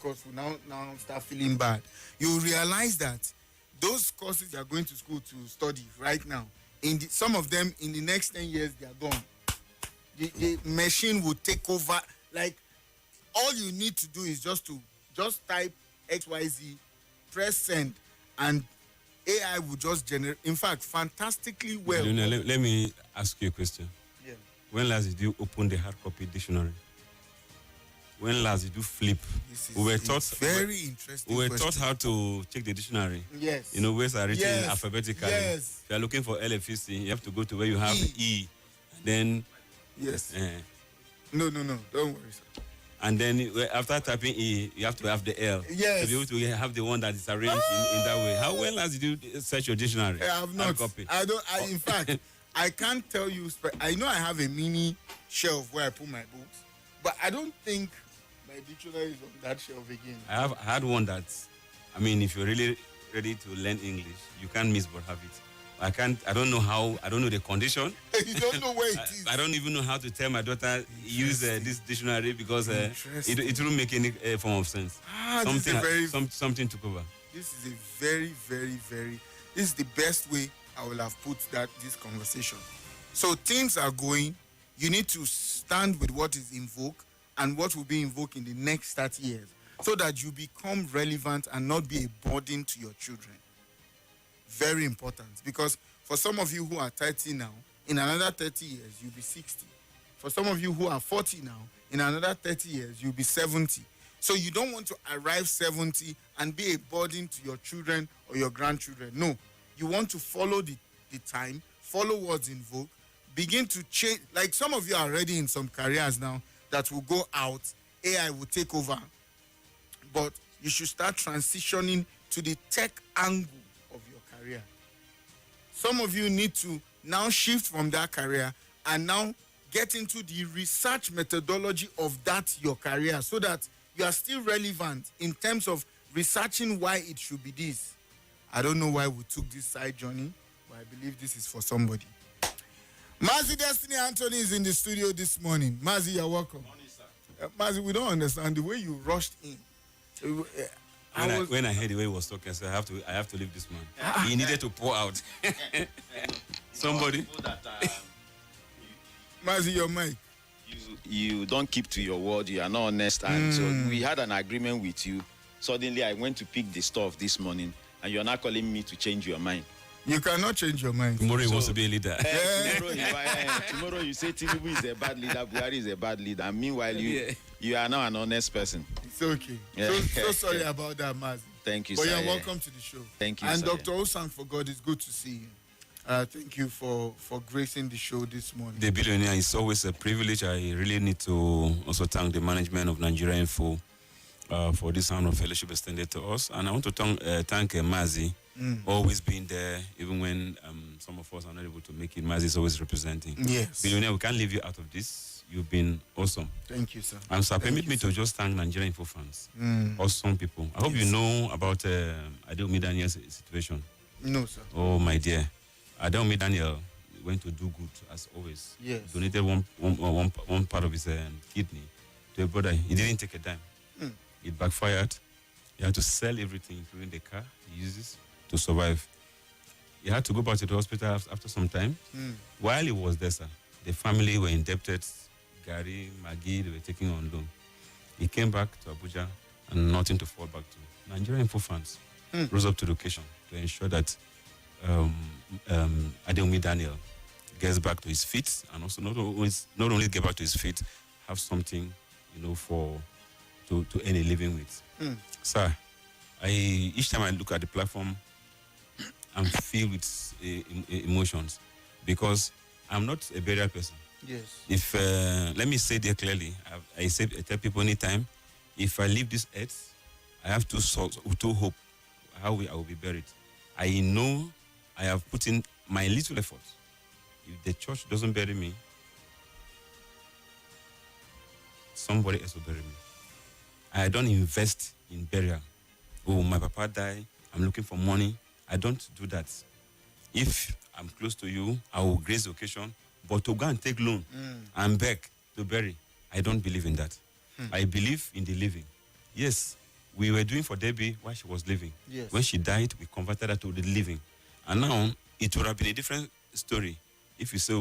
course will now start feeling bad. You realize that those courses you are going to school to study right now, some of them in the next 10 years they are gone. The machine will take over. Like, all you need to do is just type XYZ, press send, and AI will just generate. In fact, fantastically well. Let me ask you a question. Yeah. When last did you open the hard copy dictionary? When last did you flip? This is we were taught very interesting. We were taught how to check the dictionary. Yes. You know, words are written alphabetically. Yes. If you are looking for Effizy, you have to go to where you have E. Then. Yes. No. Don't worry, sir. And then after typing E, you have to have the L. Yes. To be able to have the one that is arranged in that way. How well last did you search your dictionary? I have not. Copy? In fact, I can't tell you. I know I have a mini shelf where I put my books, but I don't think my dictionary is on that shelf again. I had one that, I mean, if you're really ready to learn English, you can't miss but have it. I don't know how, I don't know the condition. You don't know where it is. I don't even know how to tell my daughter use this dictionary because it won't make any form of sense. Something to cover. This is a very, very, very, this is the best way I will have put this conversation. So things are going, you need to stand with what is in vogue and what will be in vogue in the next 30 years so that you become relevant and not be a burden to your children. Very important, because for some of you who are 30 now, in another 30 years, you'll be 60. For some of you who are 40 now, in another 30 years, you'll be 70. So you don't want to arrive 70 and be a burden to your children or your grandchildren. No, you want to follow the time, follow what's in vogue, begin to change. Like, some of you are already in some careers now that will go out, AI will take over. But you should start transitioning to the tech angle of your career. Some of you need to now shift from that career and now get into the research methodology of that your career so that you are still relevant in terms of researching why it should be this. I don't know why we took this side journey, but I believe this is for somebody. Mazi Destiny Anthony is in the studio this morning. Mazi, you're welcome. Morning, sir. Mazi, we don't understand the way you rushed in. When I heard the way he was talking, I said, I have to leave this man. He needed to pour out. Somebody. Mazi, your mic. You don't keep to your word. You are not honest. And so we had an agreement with you. Suddenly, I went to pick the stuff this morning, and you're not calling me to change your mind. You cannot change your mind. Tomorrow he wants to be a leader. Tomorrow you say Tinubu is a bad leader, Buhari is a bad leader. And meanwhile, you are now an honest person. It's okay. So sorry about that, Mazi. Thank you, but sir. But you're welcome to the show. Thank you, and sir. Dr. Usangforgod, it's good to see you. Thank you for gracing the show this morning. The billionaire, is always a privilege. I really need to also thank the management of Nigeria Info for this honor of fellowship extended to us. And I want to thank Mazi, always being there, even when some of us are not able to make it. Mazi is always representing. Yes. Billionaire, we can't leave you out of this. You've been awesome. Thank you, sir. And sir, permit me to just thank Nigeria Info fans. Awesome people. I hope you know about Adeomi Daniel's situation. No, sir. Oh, my dear. Adeomi Daniel went to do good, as always. Yes. Donated one part of his kidney to a brother. He didn't take a dime. It backfired. He had to sell everything, including the car he uses, to survive. He had to go back to the hospital after some time. While he was there, sir, the family were indebted. Gary, Maggie, they were taking on loan. He came back to Abuja and nothing to fall back to. Nigerian Info fans rose up to the occasion to ensure that Adeomi Daniel gets back to his feet, and also not only get back to his feet, have something, to earn a living with. Sir, each time I look at the platform, I'm filled with emotions because I'm not a burial person. Yes. If let me say there clearly, I tell people anytime, if I leave this earth, I have two hope how I will be buried. I know I have put in my little effort. If the church doesn't bury me, somebody else will bury me. I don't invest in burial. Oh, my papa died, I'm looking for money. I don't do that. If I'm close to you, I will grace the occasion, but to go and take loan and beg to bury, I don't believe in that. I believe in the living. Yes, we were doing for Debbie while she was living. Yes. When she died, we converted her to the living. And now, it would have been a different story if you say,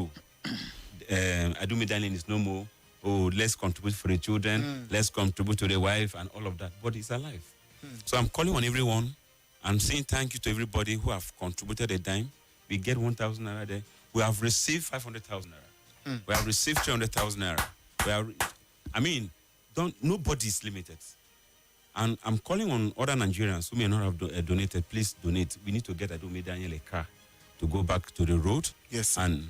Adumi Darling is no more. Oh, let's contribute for the children. Let's contribute to the wife and all of that. But it's alive. So I'm calling on everyone. I'm saying thank you to everybody who have contributed a dime. We get 1,000 naira there. We have received 500,000 naira. We have received 300,000 naira. Nobody is limited. And I'm calling on other Nigerians who may not have donated. Please donate. We need to get Adumi Daniel a car to go back to the road. Yes. And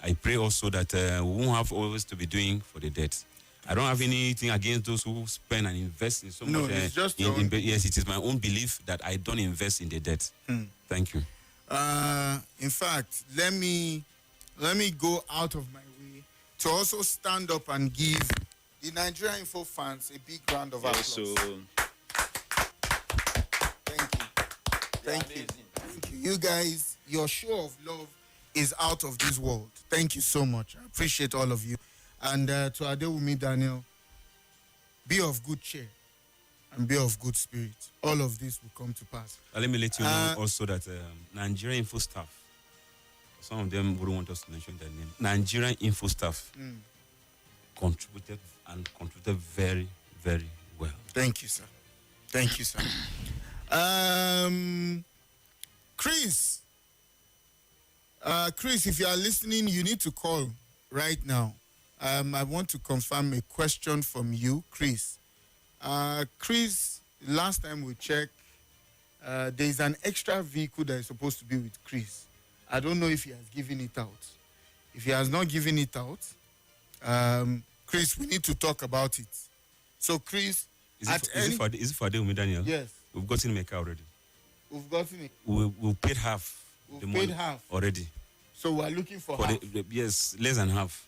I pray also that we won't have always to be doing for the debt. I don't have anything against those who spend and invest in so much. No, it's just your own. Yes, it is my own belief that I don't invest in the debt. Thank you. In fact, let me go out of my way to also stand up and give the Nigeria Info fans a big round of applause. Thank you. You guys, your show of love is out of this world. Thank you so much. I appreciate all of you. And to Adewumi Daniel, be of good cheer and be of good spirit. All of this will come to pass. Let me let you know also that Nigerian Info staff, some of them wouldn't want us to mention their name. Nigerian Info staff contributed very, very well. Thank you, sir. Thank you, sir. Chris, if you are listening, you need to call right now. I want to confirm a question from you, Chris. Chris, last time we checked, there is an extra vehicle that is supposed to be with Chris. I don't know if he has given it out. If he has not given it out, Chris, we need to talk about it. So, Chris, is it for Adewumi Daniel? Yes. We've gotten him a car already. We've gotten it. We've paid half. We've paid half already. So we're looking for half. Yes, less than half.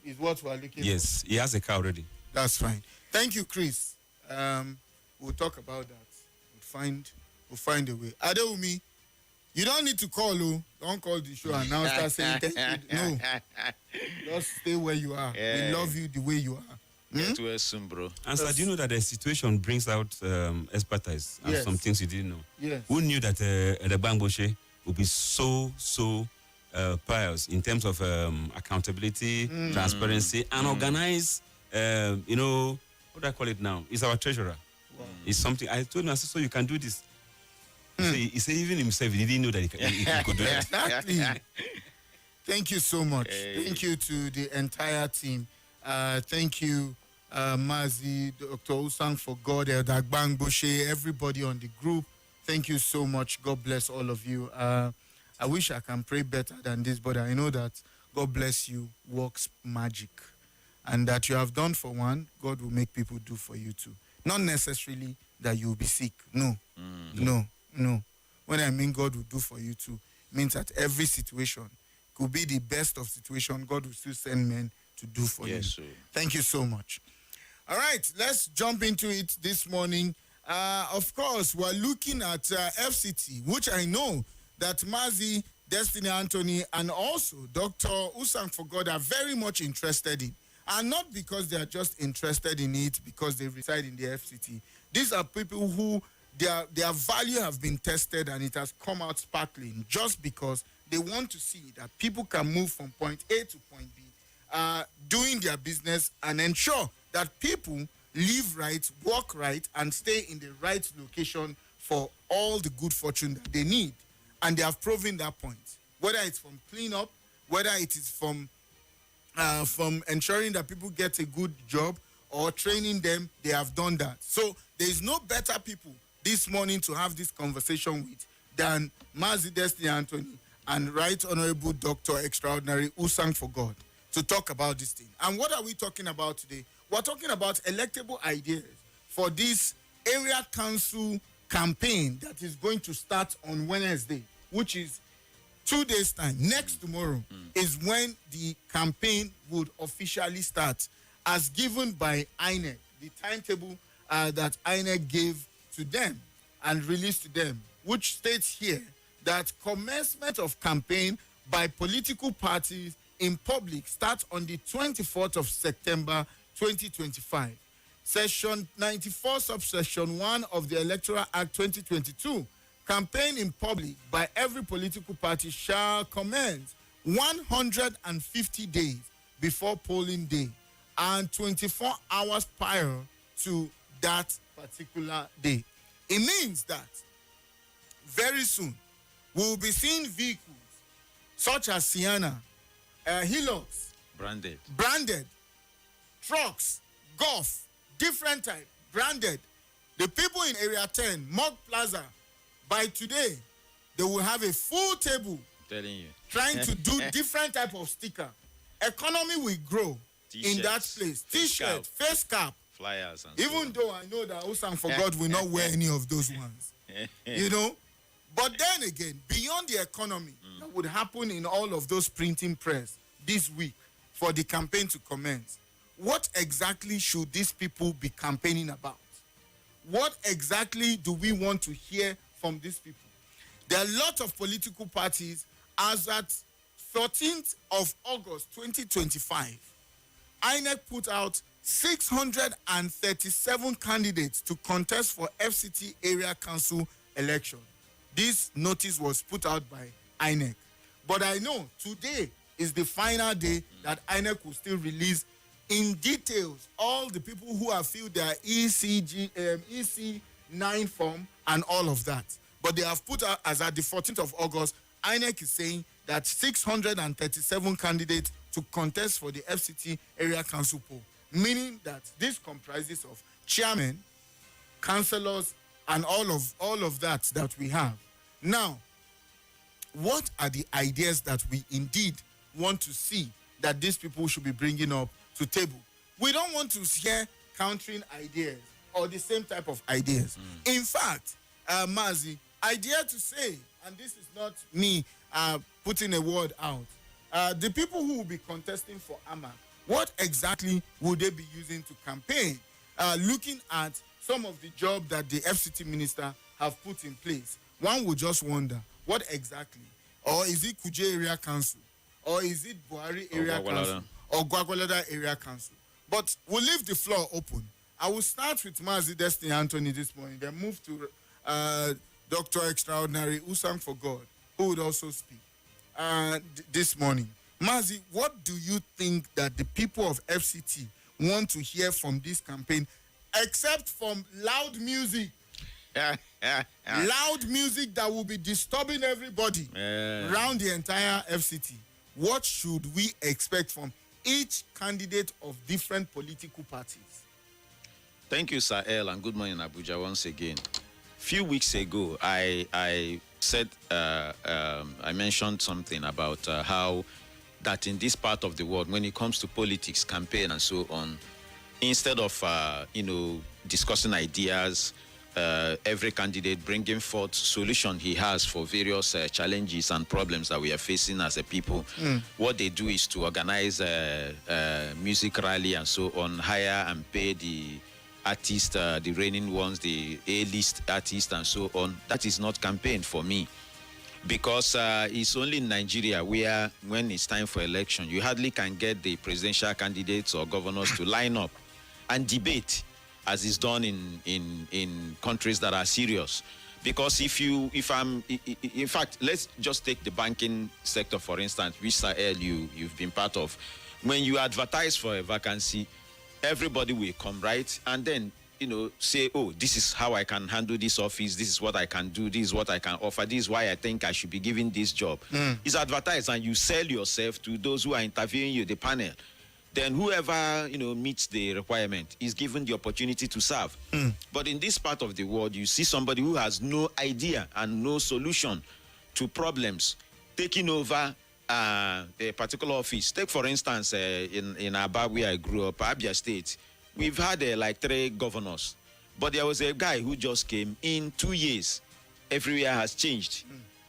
Is what we're looking for. Yes, he has a car already. That's fine. Thank you, Chris. We'll talk about that. We'll find a way. Adewumi, you don't need to call, oh. Don't call the show and now start saying thank you. No. Just stay where you are. Yeah. We love you the way you are. Get well soon, bro. And so, do you know that the situation brings out expertise and some things you didn't know? Yes. Who knew that the Bangboshe would be so pious in terms of accountability, transparency, and organize, what do I call it now? He's our treasurer. Wow. It's something, I told him, I said, so you can do this. He said even himself, he didn't know that he could do it. Exactly. Thank you so much. Hey. Thank you to the entire team. Thank you, Mazi, Dr. Usangforgod, Elder Bangboshe, everybody on the group. Thank you so much. God bless all of you. I wish I can pray better than this, but I know that God bless you works magic. And that you have done for one, God will make people do for you too. Not necessarily that you will be sick. No. No. When I mean God will do for you too, means that every situation could be the best of situation, God will still send men to do for you. Sir. Thank you so much. All right, let's jump into it this morning. Of course, we're looking at FCT, which I know that Mazi, Destiny Anthony, and also Dr. Usangforgod are very much interested in. And not because they are just interested in it because they reside in the FCT. These are people who their value have been tested and it has come out sparkling just because they want to see that people can move from point A to point B, doing their business and ensure that people live right, work right, and stay in the right location for all the good fortune that they need. And they have proven that point. Whether it's from cleanup, whether it is from ensuring that people get a good job or training them, they have done that. So there is no better people this morning to have this conversation with than Mazi Destiny Anthony and Right Honorable Dr. Extraordinary Usangforgod to talk about this thing. And what are we talking about today? We're talking about electable ideas for this area council campaign that is going to start on Wednesday, which is 2 days' time. Next tomorrow is when the campaign would officially start, as given by INEC, the timetable that INEC gave to them and released to them, which states here that commencement of campaign by political parties in public starts on the 24th of September 2025. Section 94, subsection 1 of the Electoral Act 2022, campaign in public by every political party shall commence 150 days before polling day and 24 hours prior to that particular day. It means that very soon we will be seeing vehicles such as Sienna, Hilux, branded, trucks, Golf, different type, branded. The people in Area 10, Mog Plaza, by today, they will have a full table telling you, trying to do different type of sticker. Economy will grow in that place. T-shirt, face cap, flyers, and even though I know that Usangforgod will not wear any of those ones, you know. But then again, beyond the economy, that would happen in all of those printing press this week for the campaign to commence. What exactly should these people be campaigning about? What exactly do we want to hear from these people? There are a lot of political parties. As at 13th of August 2025, INEC put out 637 candidates to contest for FCT area council election. This notice was put out by INEC. But I know today is the final day that INEC will still release in details all the people who have filled their EC9 form and all of that. But they have put out, as at the 14th of August, INEC is saying that 637 candidates to contest for the FCT area council poll, meaning that this comprises of chairmen, councillors, and all of that we have. Now, what are the ideas that we indeed want to see that these people should be bringing up to table? We don't want to hear countering ideas or the same type of ideas. In fact, Mazi, I dare to say, and this is not me putting a word out, the people who will be contesting for AMA, what exactly would they be using to campaign? Looking at some of the job that the FCT minister have put in place, one would just wonder, what exactly? Or is it Kuje Area Council? Or is it Buhari Area Council? Or Gwagwalada Area Council? But we'll leave the floor open. I will start with Mazi Destiny Anthony this morning, then move to Dr. Extraordinary Usangforgod, who would also speak this morning. Mazi, what do you think that the people of FCT want to hear from this campaign, except from loud music? Loud music that will be disturbing everybody around the entire FCT. What should we expect from each candidate of different political parties? Thank you, Sir El, and good morning, Abuja, once again. Few weeks ago, I said, I mentioned something about how that in this part of the world, when it comes to politics, campaign, and so on, instead of, discussing ideas, every candidate bringing forth solution he has for various challenges and problems that we are facing as a people. What they do is to organize a music rally and so on, hire and pay the artists, the reigning ones, the A-list artists and so on. That is not campaign for me. Because it's only in Nigeria where, when it's time for election, you hardly can get the presidential candidates or governors to line up and debate, as is done in countries that are serious. Because in fact, let's just take the banking sector, for instance, which Sir El, you've been part of. When you advertise for a vacancy, everybody will come, right? And then, say, oh, this is how I can handle this office, this is what I can do, this is what I can offer, this is why I think I should be given this job. It's advertised, and you sell yourself to those who are interviewing you, the panel. Then whoever, meets the requirement is given the opportunity to serve. But in this part of the world, you see somebody who has no idea and no solution to problems taking over a particular office. Take, for instance, in Aba, where I grew up, Abia State, we've had like 3 governors. But there was a guy who just came in 2 years. Everywhere has changed.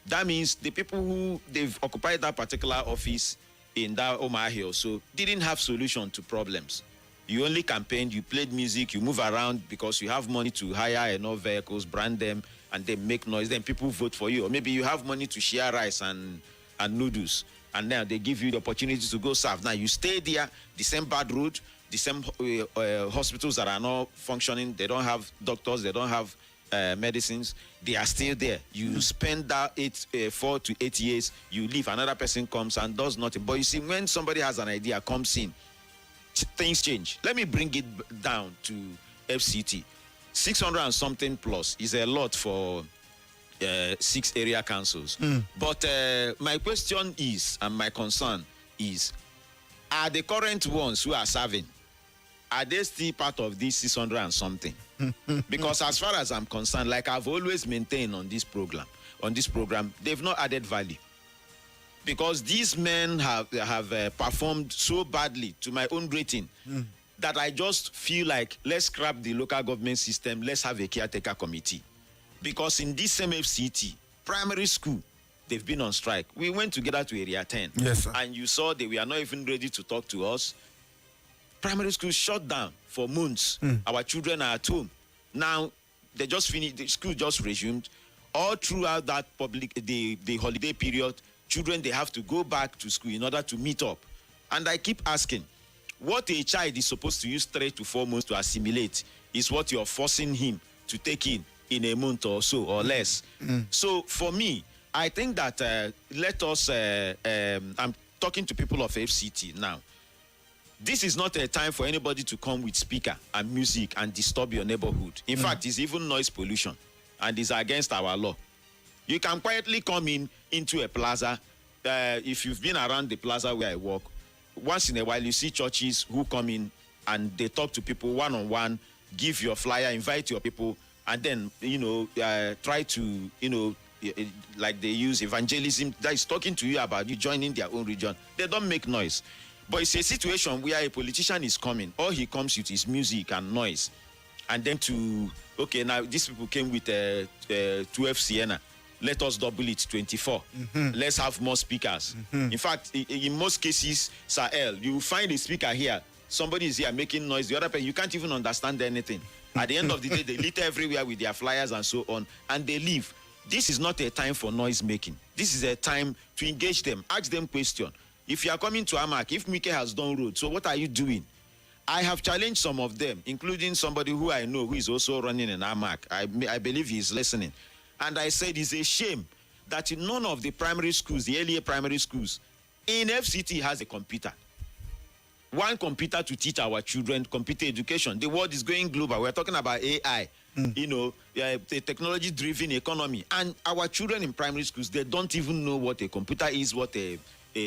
That means the people who they've occupied that particular office in that Omar Hill, so didn't have solution to problems. You only campaigned, you played music, you move around because you have money to hire enough vehicles, brand them, and then make noise. Then people vote for you. Or maybe you have money to share rice and noodles, and now they give you the opportunity to go serve. Now you stay there, the same bad road, the same hospitals that are not functioning. They don't have doctors. They don't have medicines. They are still there. You spend that 4 to 8 years. You leave. Another person comes and does nothing. But you see, when somebody has an idea, comes in, things change. Let me bring it down to FCT. 600 and something plus is a lot for 6 area councils. But my question is, and my concern is, are the current ones who are serving, are they still part of this 600 and something? Because as far as I'm concerned, like I've always maintained on this program, they've not added value. Because these men have performed so badly to my own rating that I just feel like, let's scrap the local government system, let's have a caretaker committee. Because in this same FCT, primary school, they've been on strike. We went together to Area 10. Yes, sir. And you saw that we are not even ready to talk to us. Primary school shut down for months. Our children are at home. Now, they just finished, the school just resumed. All throughout that the holiday period, children, they have to go back to school in order to meet up. And I keep asking, what a child is supposed to use 3 to 4 months to assimilate is what you're forcing him to take in a month or so or less. So for me, I think that let us, I'm talking to people of FCT now. This is not a time for anybody to come with speaker and music and disturb your neighborhood. In fact, it's even noise pollution and it's against our law. You can quietly come into a plaza. If you've been around the plaza where I work, once in a while you see churches who come in and they talk to people one-on-one, give your flyer, invite your people, and then, try to, like they use evangelism, that is talking to you about you joining their own religion. They don't make noise. But it's a situation where a politician is coming, all he comes with is music and noise. And then now these people came with 12 Sienna. Let us double it, 24. Let's have more speakers. In fact, in most cases, Sir L, you find a speaker here. Somebody is here making noise. The other person, you can't even understand anything. At the end of the day, they litter everywhere with their flyers and so on, and they leave. This is not a time for noise making. This is a time to engage them, ask them questions. If you are coming to Amak, if Mike has done road, so what are you doing? I have challenged some of them, including somebody who I know who is also running an Amak. I believe he is listening. And I said it's a shame that in none of the primary schools, the earlier primary schools, in FCT has a computer. One computer to teach our children computer education. The world is going global. We're talking about AI, the technology-driven economy. And our children in primary schools, they don't even know what a computer is, what a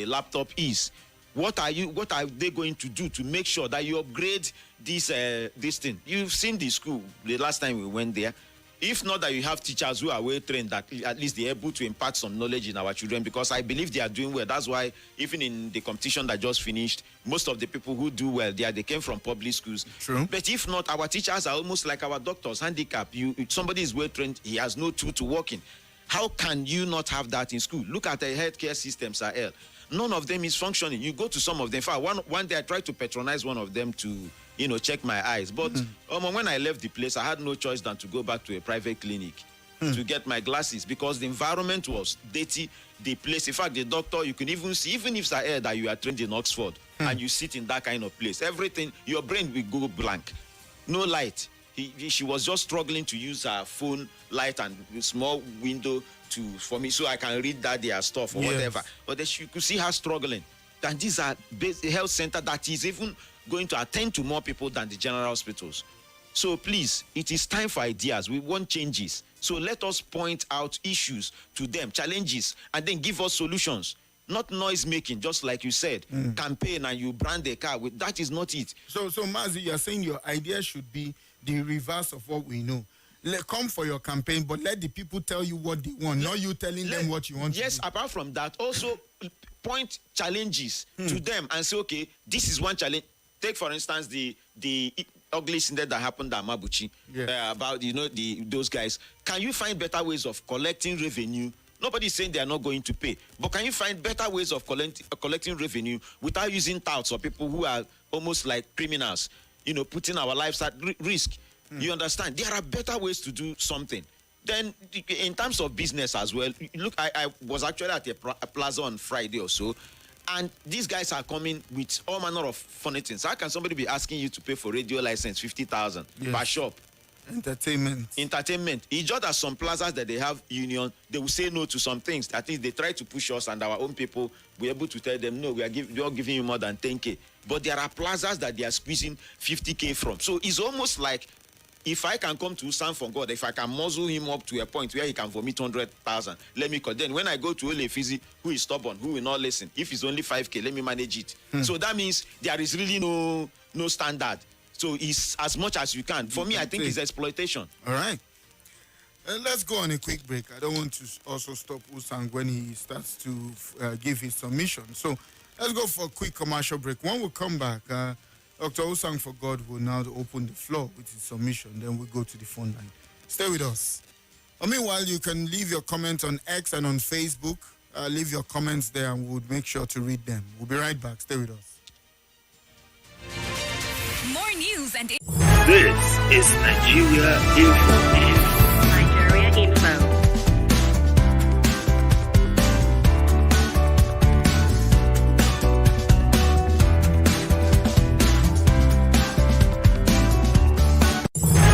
laptop is. What are they going to do to make sure that you upgrade this thing? You've seen the school the last time we went there. If not that you have teachers who are well trained, that at least they're able to impart some knowledge in our children, because I believe they are doing well. That's why even in the competition that just finished, most of the people who do well there, they came from public schools. True. But if not, our teachers are almost like our doctors, handicapped. Somebody is well trained, he has no tool to work in. How can you not have that in school? Look at the healthcare system, Sir L. None of them is functioning. You go to some of them. In fact, one day I tried to patronize one of them to, check my eyes. But when I left the place, I had no choice than to go back to a private clinic to get my glasses, because the environment was dirty. The place, in fact, the doctor, you can even see, even if Sir L, that you are trained in Oxford and you sit in that kind of place, everything, your brain will go blank. No light. She was just struggling to use her phone light and small window for me, so I can read that their stuff or whatever. But then you could see her struggling. And these are a health center that is even going to attend to more people than the general hospitals. So please, it is time for ideas. We want changes. So let us point out issues to them, challenges, and then give us solutions. Not noise making, just like you said, campaign and you brand a car with that is not it. So Mazi, you're saying your idea should be the reverse of what we know. Come for your campaign, but let the people tell you what they want, not you telling them what you want. Yes, to do. Apart from that, also point challenges to them and say, okay, this is one challenge. Take, for instance, the ugly incident that happened at Mabuchi about, those guys. Can you find better ways of collecting revenue? Nobody's saying they are not going to pay, but can you find better ways of collecting revenue without using touts or people who are almost like criminals, putting our lives at risk? You understand? There are better ways to do something. Then, in terms of business as well, look, I was actually at a plaza on Friday or so, And these guys are coming with all manner of funny things. How can somebody be asking you to pay for radio license 50,000 per shop? Entertainment. It's just that some plazas that they have union, they will say no to some things. At least they try to push us, and our own people were able to tell them, no, we are giving you more than 10K. But there are plazas that they are squeezing 50K from. So it's almost like, if I can come to Usangforgod, if I can muzzle him up to a point where he can vomit 100,000, let me call. Then when I go to Effizy, who is stubborn, who will not listen, if it's only 5K, let me manage it. So that means there is really no standard. So it's as much as you can. For me, I think it's exploitation. All right. Let's go on a quick break. I don't want to also stop Usang when he starts to give his submission. So let's go for a quick commercial break. When we come back, Dr. Usangforgod will now open the floor with his submission. Then we'll go to the phone line. Stay with us. Meanwhile, you can leave your comments on X and on Facebook. Leave your comments there and we'll make sure to read them. We'll be right back. Stay with us. More news and... This is Nigeria Info. Nigeria Info.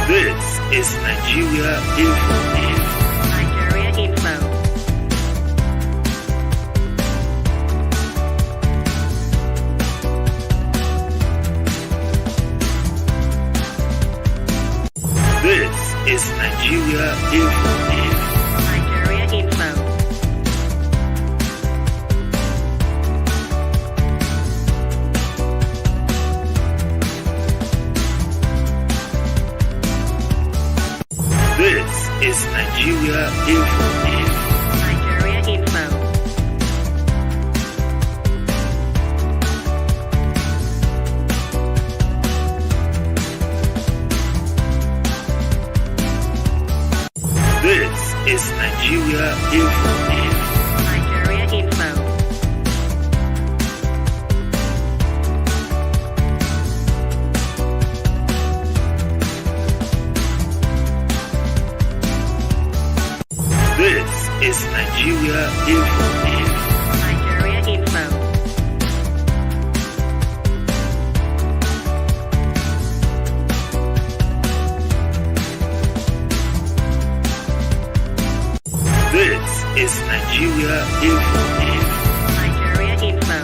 This is Nigeria Info. Nigeria Info. This is Nigeria Info. Nigeria Info. This is Nigeria Info. Nigeria Info. This is Nigeria Info. Nigeria Info. This is Nigeria Info. Nigeria Info. This is Nigeria Info. Nigeria Info.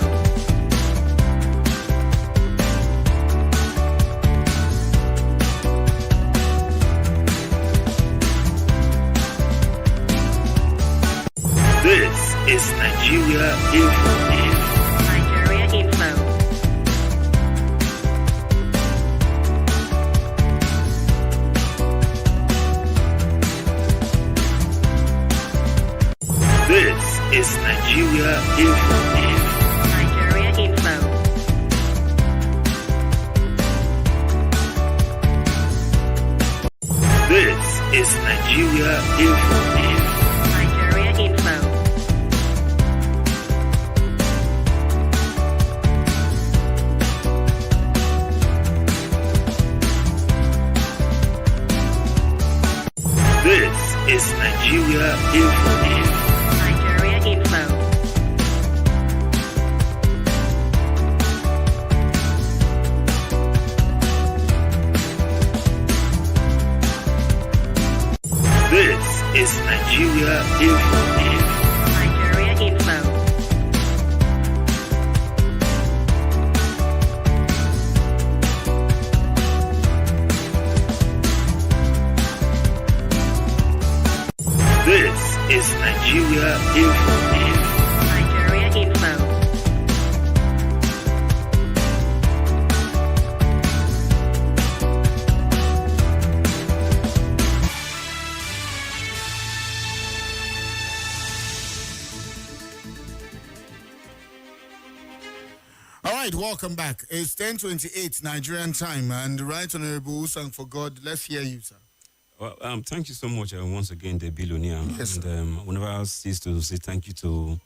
This is Nigeria Info. Nigeria Info. This is Nigeria Info. Nigeria Info. This is Nigeria Info. Nigeria Info. This is Nigeria Info. Nigeria Info. This is Nigeria Info. Nigeria Info. This is Nigeria Info. Nigeria Info. All right, welcome back. It's 10:28 Nigerian time, and the Right Honorable Usangforgod, let's hear you, sir. Well, thank you so much once again, the billionaire. Yes, And whenever I cease to say thank you to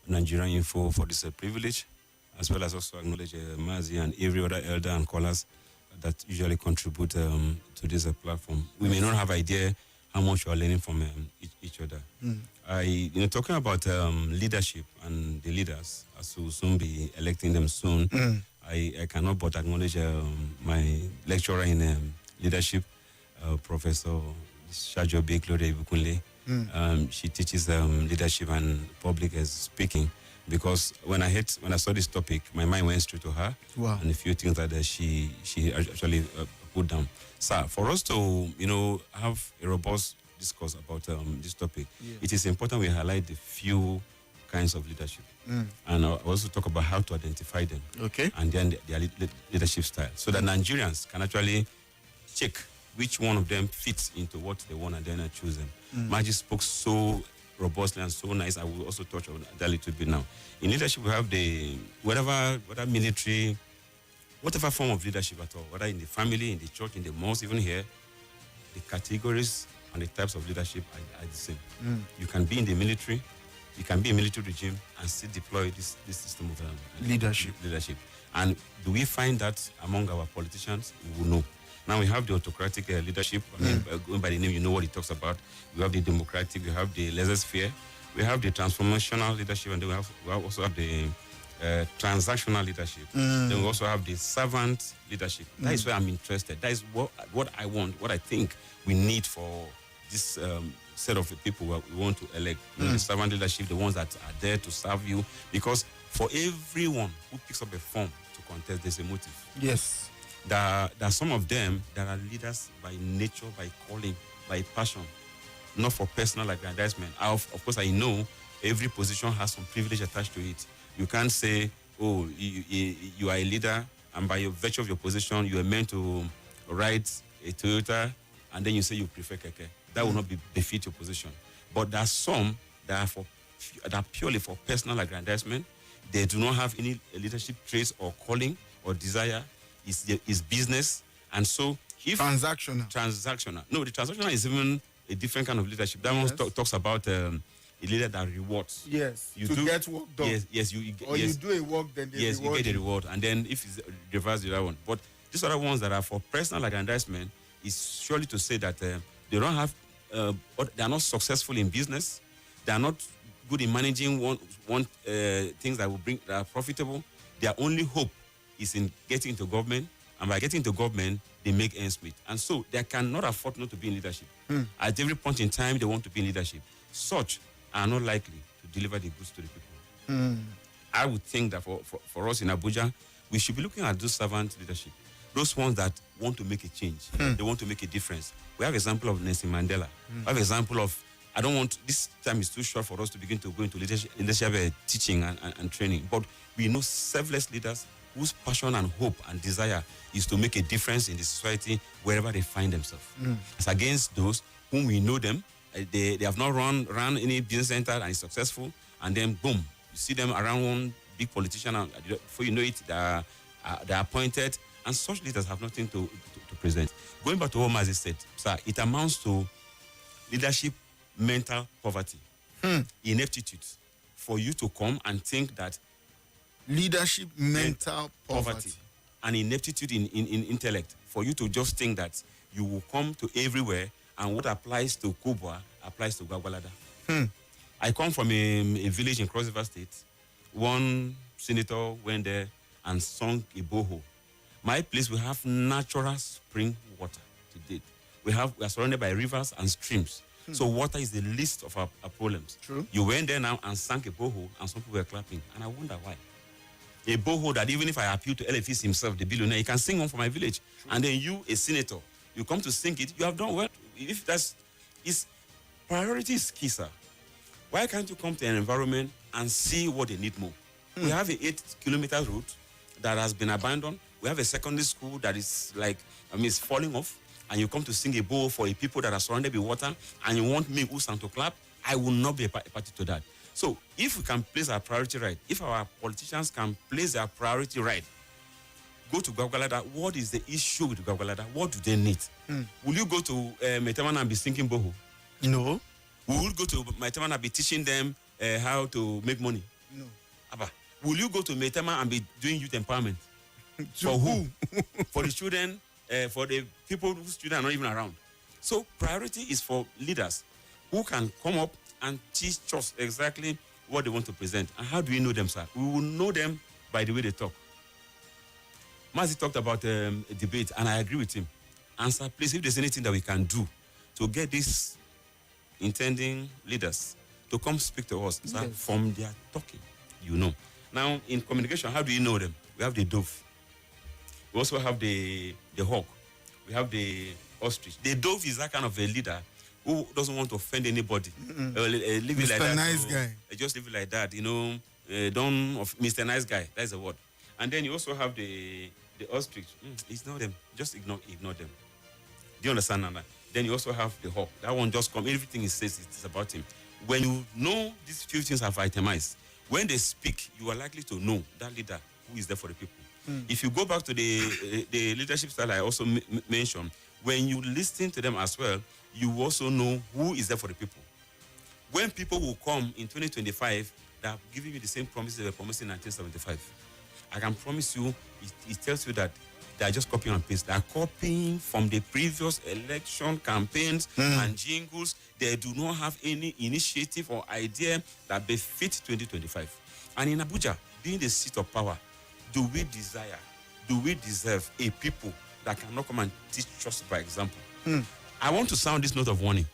Nigerian Info for this privilege, as well as also acknowledge Mazi and every other elder and callers that usually contribute to this platform. We may not have idea how much we are learning from each other. talking about leadership and the leaders, as will soon be electing them soon, I cannot but acknowledge my lecturer in leadership, Professor Shajobe Claude Ibukunle. She teaches leadership and public speaking, because when I saw this topic, my mind went straight to her. Wow. And a few things that she actually put down. So for us to have a robust discourse about this topic, it is important we highlight the few kinds of leadership, and also talk about how to identify them. Okay. And then their leadership style, so that Nigerians can actually check which one of them fits into what they want and then choose them. Maggie spoke so robustly and so nice. I will also touch on that a little bit now. In leadership, we have the whether military, whatever form of leadership at all, whether in the family, in the church, in the mosque, even here, the categories and the types of leadership are the same. You can be in the military, you can be in a military regime and still deploy this system of leadership. And do we find that among our politicians? We will know. Now we have the autocratic leadership. I mean, going by the name, you know what it talks about. We have the democratic, we have the laissez-faire, we have the transformational leadership, and then we also have the transactional leadership. Then we also have the servant leadership. That is where I'm interested. That is what I want, what I think we need for this set of people we want to elect. The servant leadership, the ones that are there to serve you. Because for everyone who picks up a form to contest, there's a motive. Yes. There are some of them that are leaders by nature, by calling, by passion, not for personal aggrandizement. Of course, I know every position has some privilege attached to it. You can't say, oh, you are a leader, and by your virtue of your position, you are meant to ride a Toyota, and then you say you prefer keke. That will not befit your position. But there are some that are purely for personal aggrandizement. They do not have any leadership traits or calling or desire. Is business, and so if transactional. No, the transactional is even a different kind of leadership. That one talks about a leader that rewards. Yes, you get work done. Yes, you do a work, then they reward you get a reward, and then if it's reverse the other one. But these other ones that are for personal aggrandizement is surely to say that they don't have, they are not successful in business. They are not good in managing one things that are profitable. Their only hope is in getting into government, and by getting into government, they make ends meet. And so they cannot afford not to be in leadership. At every point in time, they want to be in leadership. Such are not likely to deliver the goods to the people. I would think that for us in Abuja, we should be looking at those servant leadership, those ones that want to make a change, they want to make a difference. We have example of Nelson Mandela. We have example of, this time is too short for us to begin to go into leadership teaching and training, but we know selfless leaders whose passion and hope and desire is to make a difference in the society wherever they find themselves. As against those whom we know them, they have not run any business center and is successful, and then boom, you see them around one big politician, and before you know it, they're appointed, and such leaders have nothing to present. Going back to what Mazi said, sir, it amounts to leadership mental poverty, ineptitude, for you to come and think that leadership mental poverty and ineptitude in intellect, for you to just think that you will come to everywhere and what applies to Kubwa applies to Gwagwalada. I come from a village in Cross River State. One senator went there and sunk a borehole. My place, we have natural spring water to date. We are surrounded by rivers and streams. So water is the least of our problems. True. You went there now and sank a borehole, and some people were clapping, and I wonder why. A borehole that even if I appeal to Effizy himself, the billionaire, he can sing one for my village. True. And then you, a senator, you come to sing it, you have done well. If priority is key, sir. Why can't you come to an environment and see what they need more? We have an 8-kilometer route that has been abandoned. We have a secondary school that is it's falling off. And you come to sing a bowl for a people that are surrounded by water, and you want me, Usang, to clap, I will not be a party to that. So if we can place our priority right, if our politicians can place their priority right, go to Gwagwalada, what is the issue with Gwagwalada? What do they need? Will you go to Maitama and be singing boho? No. Will you go to Maitama and be teaching them how to make money? No. Abba, will you go to Maitama and be doing youth empowerment? For who? For the children, for the people whose children are not even around. So priority is for leaders who can come up and teach us exactly what they want to present. And how do we know them, sir? We will know them by the way they talk. Mazi talked about a debate, and I agree with him. Answer, please, if there's anything that we can do to get these intending leaders to come speak to us, sir, from their talking, you know. Now, in communication, how do you know them? We have the dove. We also have the hawk. We have the ostrich. The dove is that kind of a leader who doesn't want to offend anybody. Live it like that. Nice guy. Just live it like that, you know. Mr. Nice Guy. That's the word. And then you also have the ostrich. Ignore them. Just ignore them. Do you understand that? Then you also have the hawk. That one just come. Everything he says, it's about him. When you know these few things have itemized, when they speak, you are likely to know that leader who is there for the people. If you go back to the leadership style I also mentioned, when you listen to them as well, you also know who is there for the people. When people will come in 2025, they are giving you the same promises they were promising in 1975. I can promise you, it tells you that they are just copying and paste. They are copying from the previous election campaigns and jingles. They do not have any initiative or idea that befit 2025. And in Abuja, being the seat of power, do we deserve a people that cannot come and teach us by example? I want to sound this note of warning.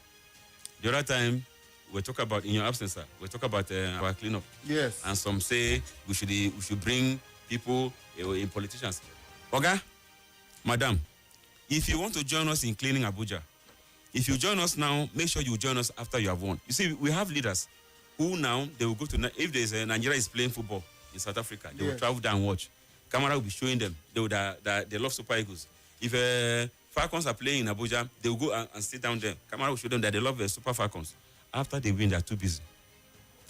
The other time, we talk about, in your absence, sir, we talk about our cleanup. Yes. And some say we should bring people in politicians. Oga, madam, if you want to join us in cleaning Abuja, if you join us now, make sure you join us after you have won. You see, we have leaders who now, they will go to, if there's a Nigeria is playing football in South Africa, they will travel down and watch. Camera will be showing them. They love Super Eagles. If Falcons are playing in Abuja, they will go and sit down there. Camera will show them that they love Super Falcons. After they win, they are too busy.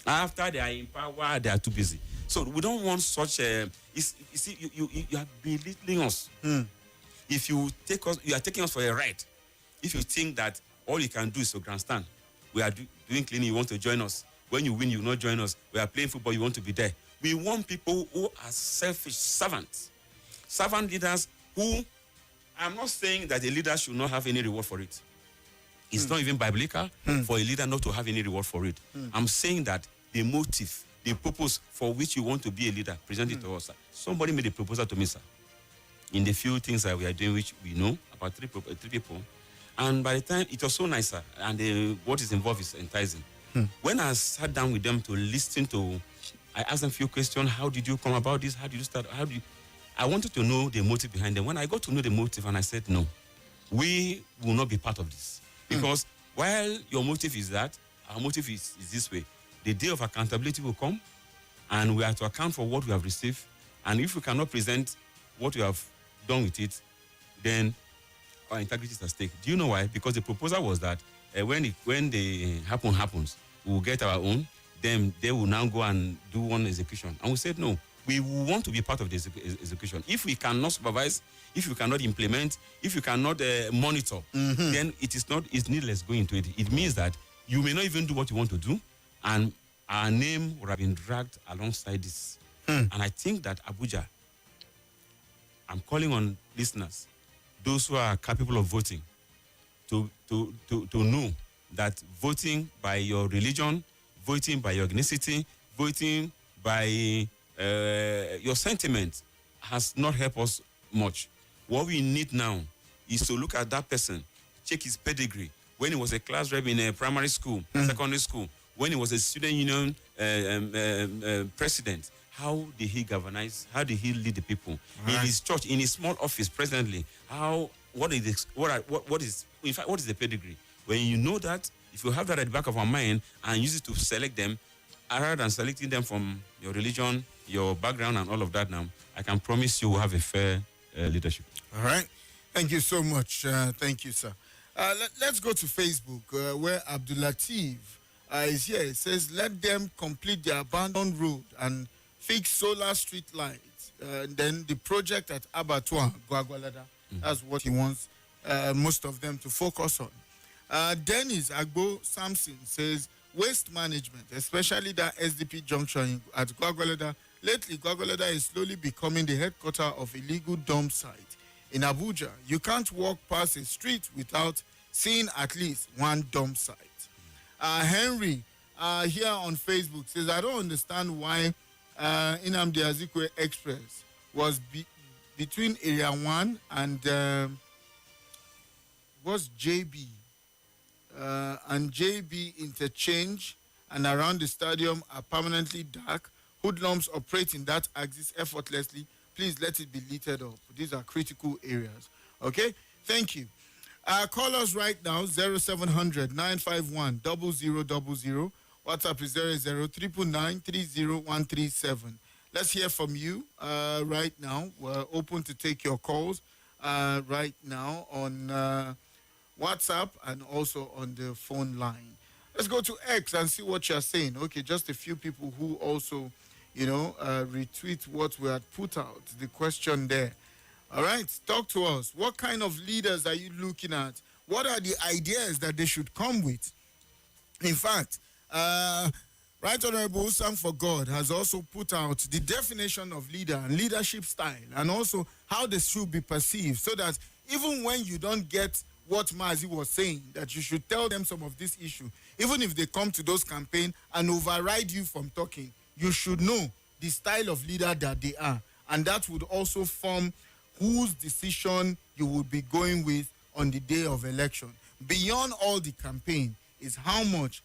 After they are in power, they are too busy. So we don't want such you see, you are belittling us. If you take us, you are taking us for a ride. If you think that all you can do is to grandstand, we are doing cleaning, you want to join us. When you win, you will not join us. We are playing football, you want to be there. We want people who are selfish servants. Servant leaders who, I'm not saying that a leader should not have any reward for it. It's not even biblical for a leader not to have any reward for it. I'm saying that the motive, the purpose for which you want to be a leader, present it to us. Somebody made a proposal to me, sir, in the few things that we are doing, which we know, about three people. And by the time, it was so nice, sir, and what is involved is enticing. When I sat down with them to listen to, I asked them a few questions. How did you come about this? How did you start? I wanted to know the motive behind them. When I got to know the motive, and I said, no, we will not be part of this. Because while your motive is that, our motive is this way. The day of accountability will come, and we have to account for what we have received. And if we cannot present what we have done with it, then our integrity is at stake. Do you know why? Because the proposal was that when the happens, we will get our own. Then they will now go and do one execution. And we said, no, we want to be part of the execution. If we cannot supervise, if we cannot implement, if you cannot monitor, then it's needless going into it. It means that you may not even do what you want to do, and our name would have been dragged alongside this. And I think that Abuja, I'm calling on listeners, those who are capable of voting, to know that voting by your religion, voting by your ethnicity, voting by your sentiment has not helped us much. What we need now is to look at that person, check his pedigree. When he was a class rep in a primary school, secondary school, when he was a student union president, how did he governize? How did he lead the people? Right. In his church, in his small office presently, what is the pedigree? When you know that, if you have that at the back of our mind and use it to select them, rather than selecting them from your religion, your background, and all of that now, I can promise you will have a fair leadership. All right. Thank you so much. Thank you, sir. Let's go to Facebook, where Abdulatif is here. It says, let them complete the abandoned road and fix solar street lights. Then the project at Abattoir, Gwagwalada, that's what he wants most of them to focus on. Dennis Agbo Samson says, waste management, especially that SDP junction at Gwagwalada. Lately, Gwagwalada is slowly becoming the headquarters of illegal dump site. In Abuja, you can't walk past a street without seeing at least one dump site. Henry here on Facebook says, I don't understand why Nnamdi Azikiwe Express was between Area 1 and what's JB and JB interchange and around the stadium are permanently dark. Hoodlums operate in that axis effortlessly. Please let it be littered up. These are critical areas. Okay? Thank you. Call us right now, 0700 951 0000. WhatsApp is 00 Let's hear from you right now. We're open to take your calls right now on WhatsApp and also on the phone line. Let's go to X and see what you're saying. Okay, just a few people who also, retweet what we had put out, the question there. All right, talk to us. What kind of leaders are you looking at? What are the ideas that they should come with? In fact, Right Honorable Usangforgod has also put out the definition of leader and leadership style and also how they should be perceived, so that even when you don't get what Mazi was saying, that you should tell them some of this issue. Even if they come to those campaigns and override you from talking, you should know the style of leader that they are. And that would also form whose decision you would be going with on the day of election. Beyond all the campaign is how much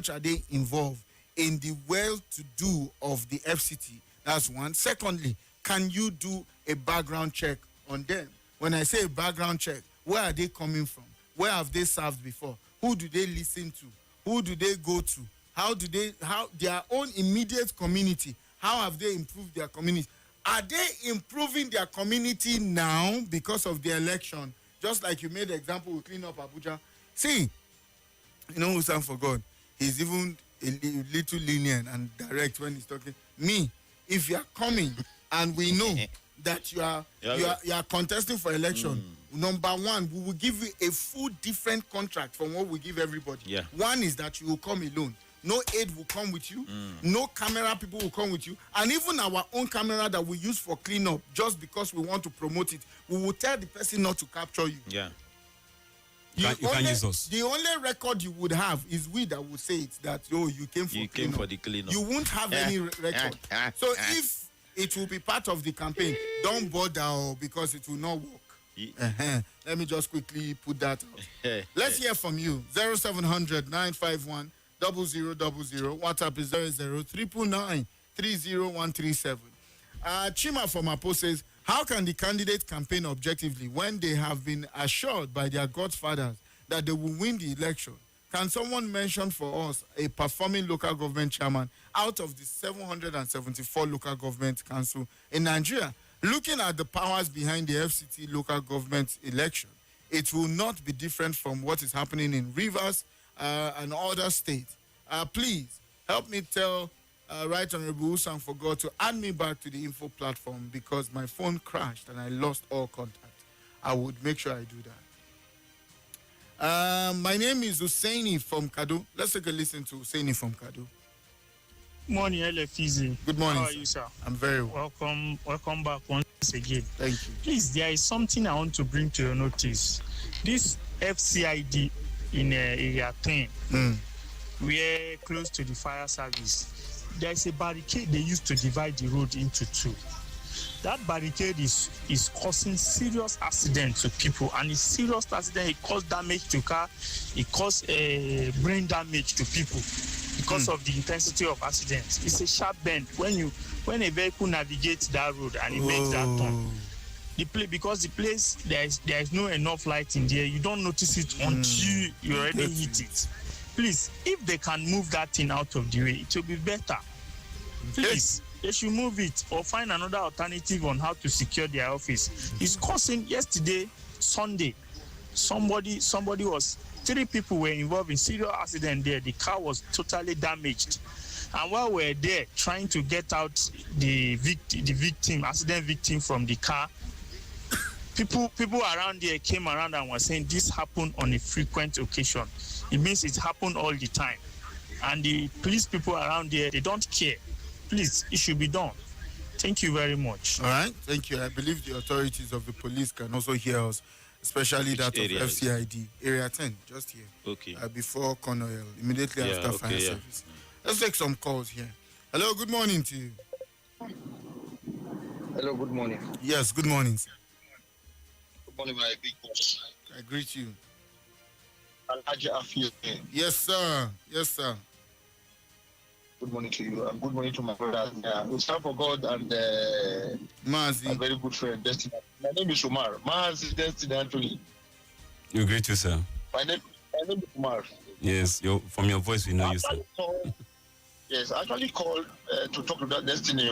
are they involved in the well-to-do of the FCT? That's one. Secondly, can you do a background check on them? When I say a background check, where are they coming from? Where have they served before? Who do they listen to? Who do they go to? How their own immediate community, how have they improved their community? Are they improving their community now because of the election? Just like you made the example with Clean Up Abuja. See, Usangforgod, he's even a little lenient and direct when he's talking. Me, if you are coming and we know that you are contesting for election, number one, we will give you a full different contract from what we give everybody. Yeah. One is that you will come alone. No aid will come with you. No camera people will come with you. And even our own camera that we use for cleanup, just because we want to promote it, we will tell the person not to capture you. Yeah. You can use us. The only record you would have is we that will say it, that, you came for the cleanup. You won't have any record. So if it will be part of the campaign, don't bother because it will not work. Let me just quickly put that out. Let's hear from you. 0700 951 0000. WhatsApp is 00 309 Chima from Apo says, how can the candidate campaign objectively when they have been assured by their godfathers that they will win the election? Can someone mention for us a performing local government chairman out of the 774 local government council in Nigeria? Looking at the powers behind the FCT local government election, it will not be different from what is happening in Rivers and other states. Please help me tell Right Honorable Usangforgod to add me back to the info platform because my phone crashed and I lost all contact. I would make sure I do that. My name is Hussaini from Kado. Let's take a listen to Hussaini from Kado. Morning, Effizy. Good morning. How are you, sir? I'm very well. Welcome back once again. Thank you. Please, there is something I want to bring to your notice. This FCID in Area 10, we're close to the fire service. There is a barricade they used to divide the road into two. That barricade is causing serious accident to people, and it's serious accident. It caused damage to car. It caused brain damage to people because of the intensity of accidents. It's a sharp bend when a vehicle navigates that road and it makes that turn. Because the place there is no enough light in there, you don't notice it until you already hit it. Please, if they can move that thing out of the way, it will be better. Please, they should move it or find another alternative on how to secure their office. It's causing, yesterday, Sunday, three people were involved in serious accident there. The car was totally damaged. And while we're there trying to get out the accident victim from the car, people around there came around and were saying this happened on a frequent occasion. It means it happened all the time. And the police people around there, they don't care. Please, it should be done. Thank you very much. All right, thank you. I believe the authorities of the police can also hear us. especially Which that area of is- FCID, Area 10, just here. Okay. Before Cornell, immediately Yeah, after okay, fire yeah. service. Let's take some calls here. Hello, good morning to you. Hello, good morning. Yes, good morning, sir. Good morning, my big boss. I greet you. Alhaji Afi. Yes, sir. Yes, sir. Good morning to you, and good morning to my brother. Usangforgod and my Mazi. very good friend, Destiny. My name is Umar. Mazi Destiny Anthony. You great, you, sir. My name is Umar. Yes, from your voice, we know you, sir. I actually called to talk to that Destiny.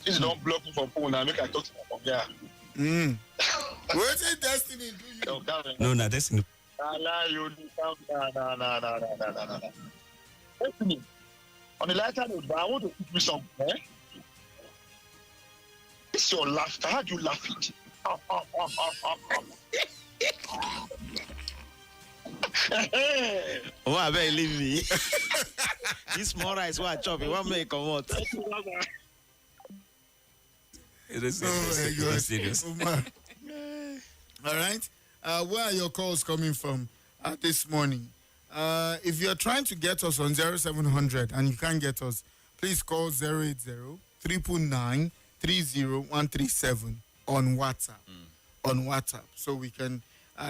Please don't block me from phone. I make I talk to my phone. Where's the Destiny do you? No, no, that's in No. Destiny. On the lighter note, but I want to teach you something. It's your laughter. How do you laugh it? Oh, I better leave me. This small rice, what chop? You want me to come out? It is Oh my God. serious. Umar. All right. Where are your calls coming from this morning? If you're trying to get us on 0700 and you can't get us, please call 080 999 30137 on WhatsApp. On WhatsApp, so we can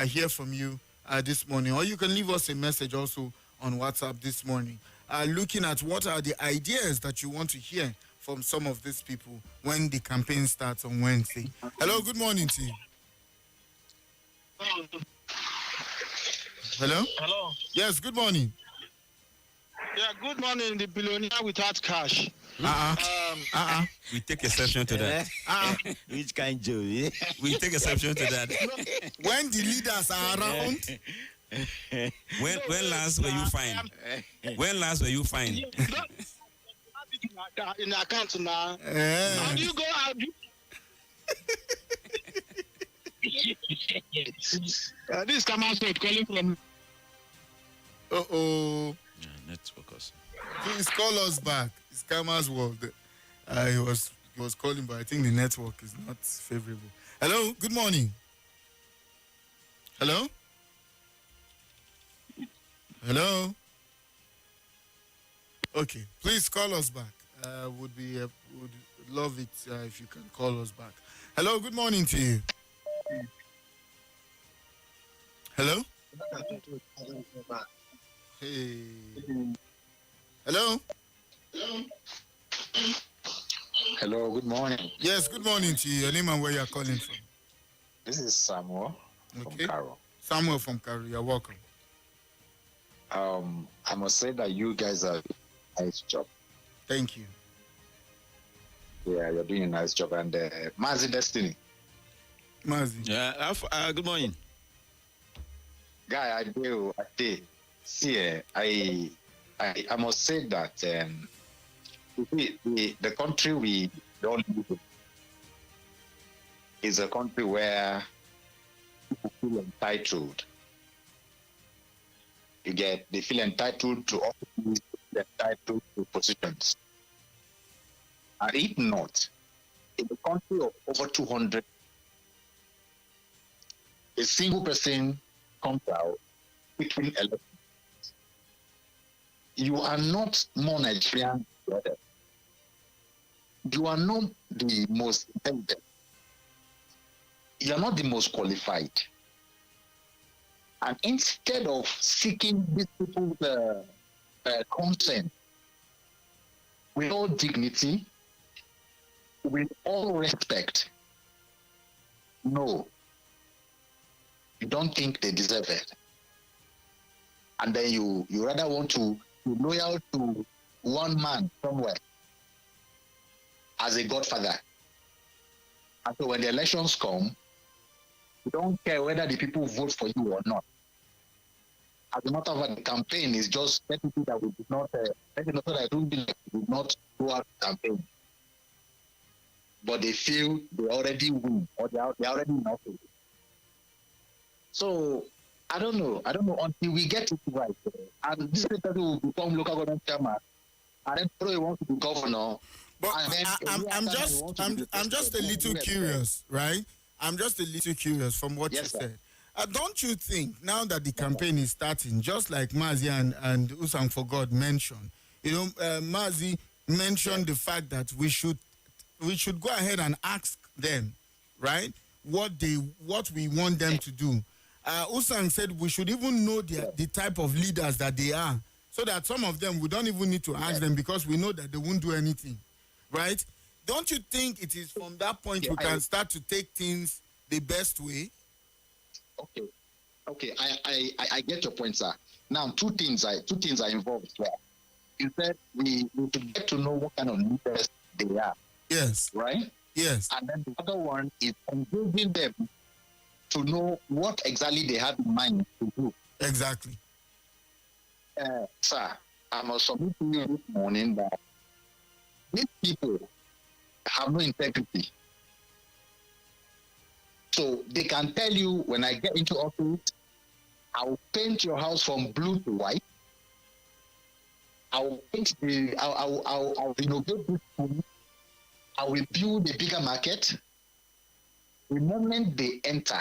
hear from you this morning. Or you can leave us a message also on WhatsApp this morning. Looking at what are the ideas that you want to hear from some of these people when the campaign starts on Wednesday. Hello, good morning to you. Hello? Hello. Yes, good morning. Yeah, good morning, the billionaire without cash. We take exception to that. Which kind Joe? Yeah? We take exception to that. When the leaders are around, When last were you fine? When last were you fine? You don't have it in the account now. eh, How do you go out? This is Kamasot calling from. uh-oh. Yeah, network also. Please call us back. It's Kama's world. He was calling, but I think the network is not favorable. Hello, good morning. Hello? Hello? Okay, please call us back. Would love it if you can call us back. Hello, good morning to you. Hello? Hey. Hello? Hello, good morning. Yes, good morning to you. Your name and where you are calling from. This is Samuel from Okay. Caro. Samuel from Kari, you're welcome. I must say that you guys are doing a nice job. Thank you. Yeah, you're doing a nice job. And Mazi Destiny, Mazi. Yeah, good morning. guy, I do. See, I must say that the country we don't live in is a country where people feel entitled. They feel entitled to offices, they feel entitled to positions. And if not, in a country of over 200, a single person comes out between elections. You are not more Nigerian than the other. You are not the most intelligent. You are not the most qualified. And instead of seeking these people's consent with all dignity, with all respect, no, you don't think they deserve it. And then you rather want to be loyal to one man somewhere as a godfather. And so when the elections come, you don't care whether the people vote for you or not. As a matter of fact, the campaign is just let people that we did not, let know that I don't believe we did not go out to campaign. But they feel they already win or they already know. So I don't know until we get it right. And this person will become local government chairman, and then probably wants to be governor. But And then I'm just a little curious, right? I'm just a little curious from what Yes, you sir. said. Don't you think now that the campaign is starting, just like Mazi and Usangforgod mentioned, Mazi mentioned the fact that we should go ahead and ask them, right, what we want them to do. Usang said we should even know the type of leaders that they are, so that some of them we don't even need to ask them because we know that they won't do anything, right? Don't you think it is from that point we can start to take things the best way? Okay. I get your point, sir. Now, two things are involved here. You said we should get to know what kind of leaders they are. Yes. Right? Yes. And then the other one is engaging them to know what exactly they have in mind to do. Exactly. Sir, I must submit to you this morning that these people have no integrity. So they can tell you, when I get into office, I'll paint your house from blue to white. I'll renovate this school. I will build a bigger market. The moment they enter,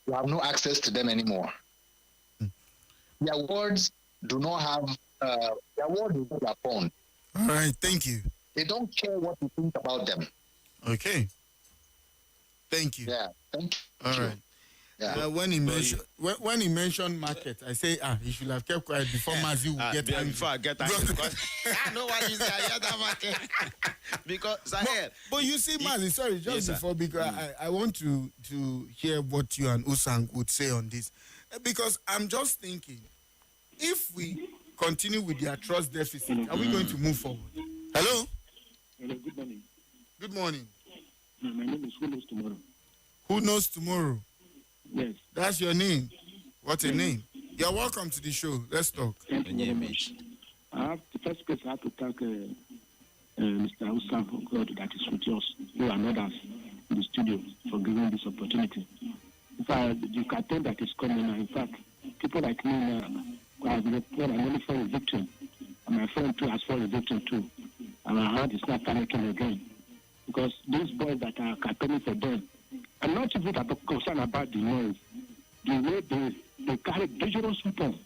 you have no access to them anymore. Their words do not have, their words is not upon. All right, thank you. They don't care what you think about them. Okay. Thank you. Yeah, thank you. All right. Yeah. When he mentioned market, I say, he should have kept quiet before Mazi would get angry. Before I get angry, because I know what is the that market. Because but you see, Mazi, sorry, just Yes, before, because I want to hear what you and Usang would say on this. Because I'm just thinking, if we continue with their trust deficit, are we going to move forward? Hello? Hello, good morning. Good morning. My name is Who Knows Tomorrow. Who knows tomorrow? Yes. That's your name. What a name. You're welcome to the show. Let's talk. Thank you very much. The first place I have to thank Mr. Usangforgod that is with us, you and others in the studio, for giving this opportunity. In fact, the campaign that is coming now, in fact, people like me now, I'm only for a victim, and my friend too has fallen a victim too, and my heart is not panicking again. Because these boys that are campaigning for them, I'm not even concerned about the noise. The way they carry dangerous weapons,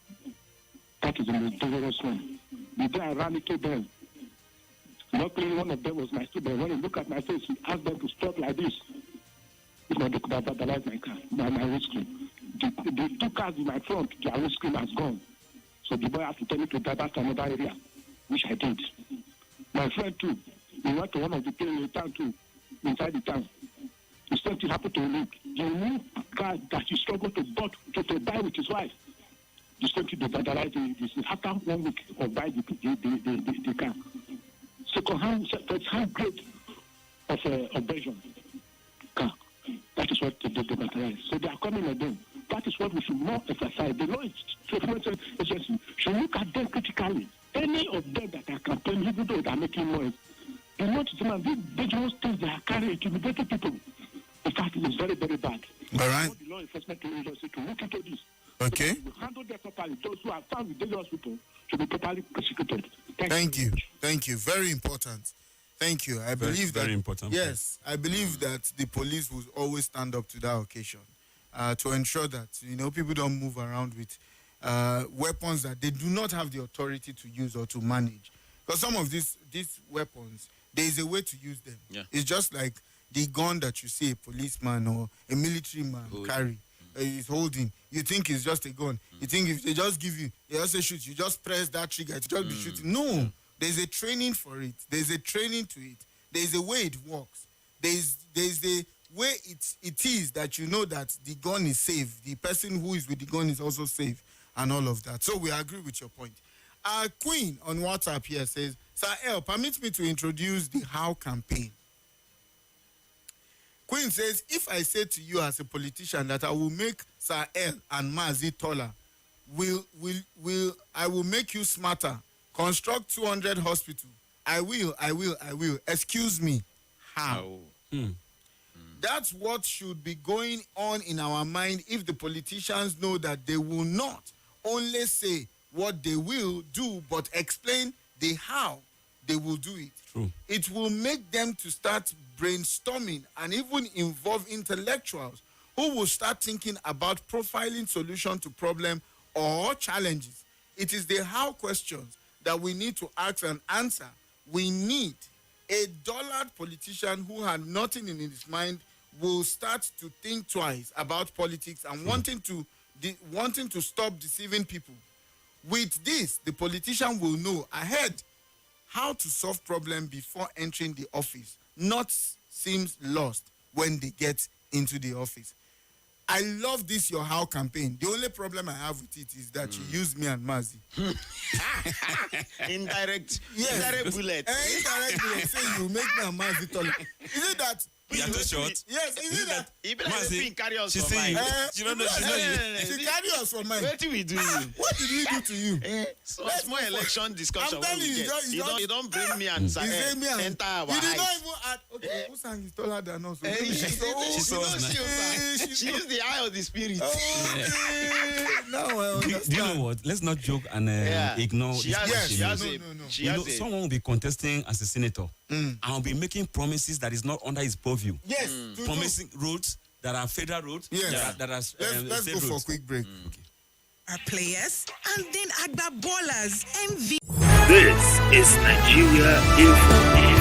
that is the most dangerous one. The day I ran into them, luckily one of them was my student. When he looked at my face, he asked them to stop like this. If not, they could have vandalized my car, my windscreen. The two cars in my front, their windscreen has gone. So the boy had to tell me to drive back to another area, which I did. My friend too, he went to one of the places in the town too, inside the town. The same thing happened to him. The new car that he struggled to buy with his wife. The same thing they vandalized. This is after 1 week of buying the car. Second-hand grade of Belgium car. That is what they vandalized. So they are coming again. That is what we should more emphasize. The law enforcement agency should look at them critically. Any of them that are campaigning, even though they are making noise, they know to these dangerous things they are carrying, intimidating people. In fact, it is very, very bad. All right. The law enforcement agency to look into this. Okay. So handle them properly. Those who are found with dangerous people should be properly prosecuted. Thank you. Thank you. Very important. Thank you. I believe that. Very important. Yes, I believe that the police will always stand up to that occasion to ensure that people don't move around with weapons that they do not have the authority to use or to manage. Because some of these weapons, there is a way to use them. Yeah. It's just like the gun that you see a policeman or a military man carry. Is holding. You think it's just a gun. You think if they just give you, they also shoot. You just press that trigger. It just be shooting. No, there's a training for it. There's a training to it. There's a way it works. There's a way it is that you know that the gun is safe. The person who is with the gun is also safe, and all of that. So we agree with your point. Queen on WhatsApp here says, Sir L, permit me to introduce the How campaign. Queen says, if I say to you as a politician that I will make Sir L and Mazi taller, I will make you smarter, construct 200 hospitals. I will. Excuse me. How? That's what should be going on in our mind if the politicians know that they will not only say what they will do, but explain the how they will do it. True. It will make them to start brainstorming and even involve intellectuals who will start thinking about profiling solution to problem or challenges. It is the how questions that we need to ask and answer. We need a dullard politician who had nothing in his mind will start to think twice about politics and wanting to stop deceiving people. With this, the politician will know ahead how to solve problem before entering the office, not seems lost when they get into the office. I love this Your How campaign. The only problem I have with it is that you use me and Mazi. Indirect bullet. Indirect bullet. Say you make me and Mazi taller. Is it that? You are too short. Yes, is it that? Carry us She for say mine. you don't know. She know you. She carry us for mine. What do we do? What did we do to you? Small election discussion. I'm telling when we you, get. You don't bring me and You say me and enter our you did not eyes. even add. Okay, Usang is taller than us. So She saw us now. She used the eye of the spirit. Okay, now I understand. Do you know what? Let's not joke and ignore She this has, question. she has No, a, no, no. She You has know, a, someone will be contesting as a senator and will be making promises that is not under his purview. Yes, Promising roads that are federal roads. Yes. That are let's state go for a roads. quick break. Okay. Our players and then Agba ballers MV. This is Nigeria Info.